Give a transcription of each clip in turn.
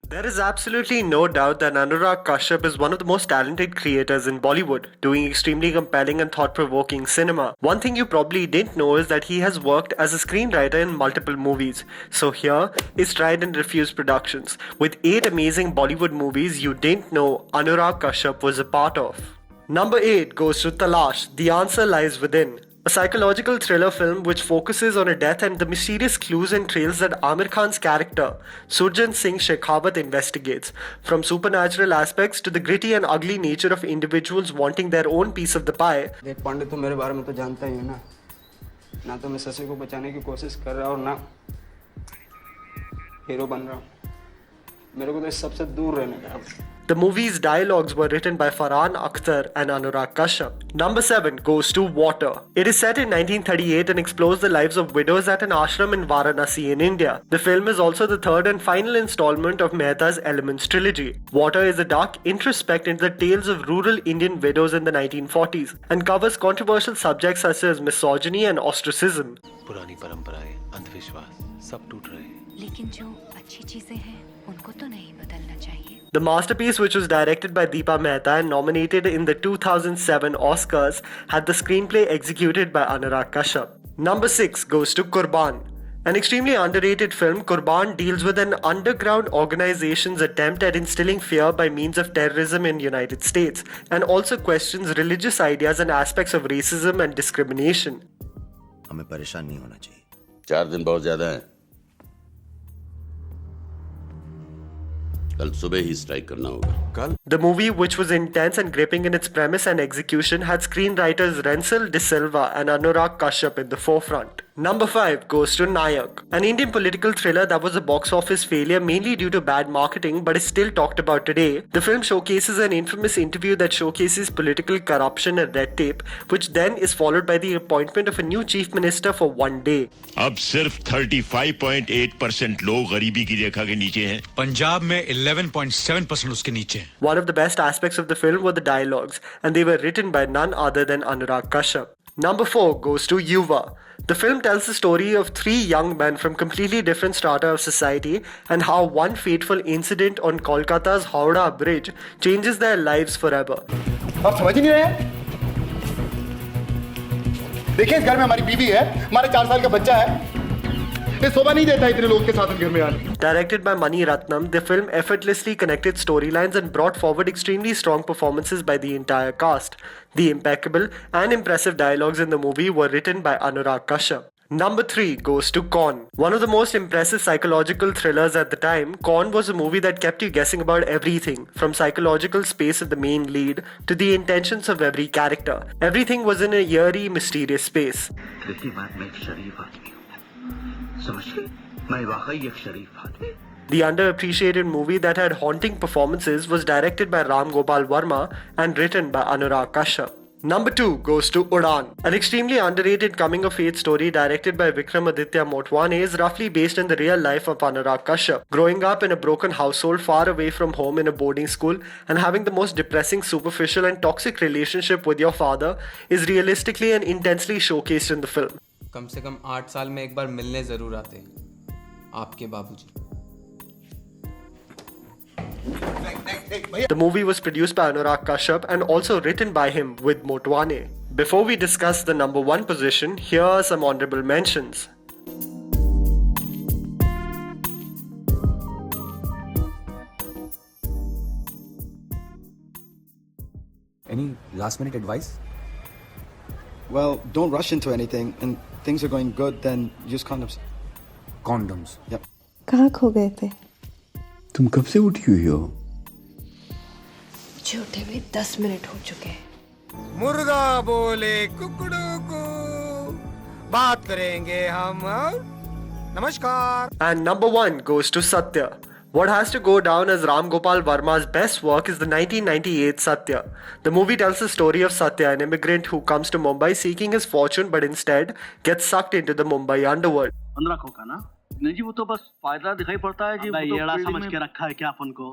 There is absolutely no doubt that Anurag Kashyap is one of the most talented creators in Bollywood, doing extremely compelling and thought provoking cinema. One thing you probably didn't know is that he has worked as a screenwriter in multiple movies. So here is Tried and Refused Productions, with 8 amazing Bollywood movies you didn't know Anurag Kashyap was a part of. Number 8 goes to Talash, The Answer Lies Within. A psychological thriller film which focuses on a death and the mysterious clues and trails that Amir Khan's character, Surjan Singh Shekhawat, investigates, from supernatural aspects to the gritty and ugly nature of individuals wanting their own piece of the pie. देख पांडे, तो मेरे बारे में तो जानता ही है ना। ना तो मैं शशि को बचाने की कोशिश कर रहा और ना हीरो बन रहा हूँ। मेरे को तो इस सबसे दूर रहने का। The movie's dialogues were written by Farhan Akhtar and Anurag Kashyap. Number 7 goes to Water. It is set in 1938 and explores the lives of widows at an ashram in Varanasi in India. The film is also the third and final installment of Mehta's Elements trilogy. Water is a dark introspect into the tales of rural Indian widows in the 1940s and covers controversial subjects such as misogyny and ostracism. पुरानी परंपराएं, अंधविश्वास सब टूट रहे हैं। लेकिन जो अच्छी चीजें हैं उनको तो नहीं बदलना चाहिए। The masterpiece, which was directed by Deepa Mehta and nominated in the 2007 Oscars, had the screenplay executed by Anurag Kashyap. Number 6 goes to Qurban. An extremely underrated film, Qurban deals with an underground organization's attempt at instilling fear by means of terrorism in the United States, and also questions religious ideas and aspects of racism and discrimination. हमें परेशान नहीं होना चाहिए। 4 दिन बहुत ज्यादा है। कल सुबह ही स्ट्राइक करना होगा। The movie, which was intense and gripping in its premise and execution, had screenwriters Rensil De Silva and Anurag Kashyap in the forefront. Number 5 goes to Nayak, an Indian political thriller that was a box office failure mainly due to bad marketing but is still talked about today. The film showcases an infamous interview that showcases political corruption and red tape, which then is followed by the appointment of a new chief minister for one day. अब सिर्फ 35.8% लोग गरीबी की रेखा के नीचे हैं। पंजाब में 11.7% उसके नीचे हैं। One of the best aspects of the film were the dialogues, and they were written by none other than Anurag Kashyap. Number 4 goes to Yuva. The film tells the story of 3 young men from completely different strata of society and how one fateful incident on Kolkata's Howrah Bridge changes their lives forever. आप समझ ही नहीं रहे हैं? देखिए, इस घर में हमारी बीवी है, हमारे 4 साल का बच्चा है। ये शोभा नहीं देता इतने लोग के साथ घर में आने। Directed by Mani Ratnam, the film effortlessly connected storylines and brought forward extremely strong performances by the entire cast. The impeccable and impressive dialogues in the movie were written by Anurag Kashyap. Number 3 goes to Kaun. One of the most impressive psychological thrillers at the time, Kaun was a movie that kept you guessing about everything, from psychological space of the main lead to the intentions of every character. Everything was in a eerie, mysterious space. The underappreciated movie that had haunting performances was directed by Ram Gopal Verma and written by Anurag Kashyap. Number 2 goes to Udaan. An extremely underrated coming-of-age story directed by Vikramaditya Motwane is roughly based in the real life of Anurag Kashyap. Growing up in a broken household far away from home in a boarding school and having the most depressing, superficial and toxic relationship with your father is realistically and intensely showcased in the film. कम से कम 8 साल में एक बार मिलने जरूर आते हैं आपके बाबूजी। The movie was produced by Anurag Kashyap and also written by him with Motwane. Before we discuss the number 1 position, here are some honorable mentions. Any last minute advice? Well, don't rush into anything, and things are going good, then use condoms. Condoms. Yep. कहाँ खो गए थे? तुम कब से उठी हुई हो? झूठे में 10 मिनट हो चुके हैं। मुर्गा बोले कुकड़ू को, बात करेंगे हम। नमस्कार। And number 1 goes to Satya. What has to go down as Ram Gopal Verma's best work is the 1998 Satya. The movie tells the story of Satya, an immigrant who comes to Mumbai seeking his fortune but instead gets sucked into the Mumbai underworld. 15 खोका ना? नहीं जी, वो तो बस फायदा दिखाई पड़ता है जी। वो तो येड़ा समझ के रखा है क्या अपन को?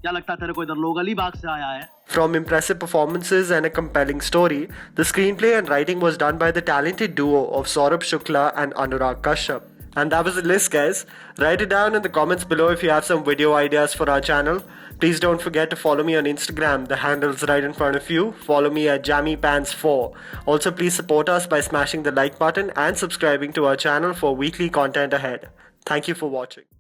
क्या लगता है तेरे को इधर लोग अलीबाग से आया है? From impressive performances and a compelling story, the screenplay and writing was done by the talented duo of Saurabh Shukla and Anurag Kashyap. And that was the list, guys. Write it down in the comments below if you have some video ideas for our channel. Please don't forget to follow me on Instagram. The handle's right in front of you. Follow me at JammyPants4. Also, please support us by smashing the like button and subscribing to our channel for weekly content ahead. Thank you for watching.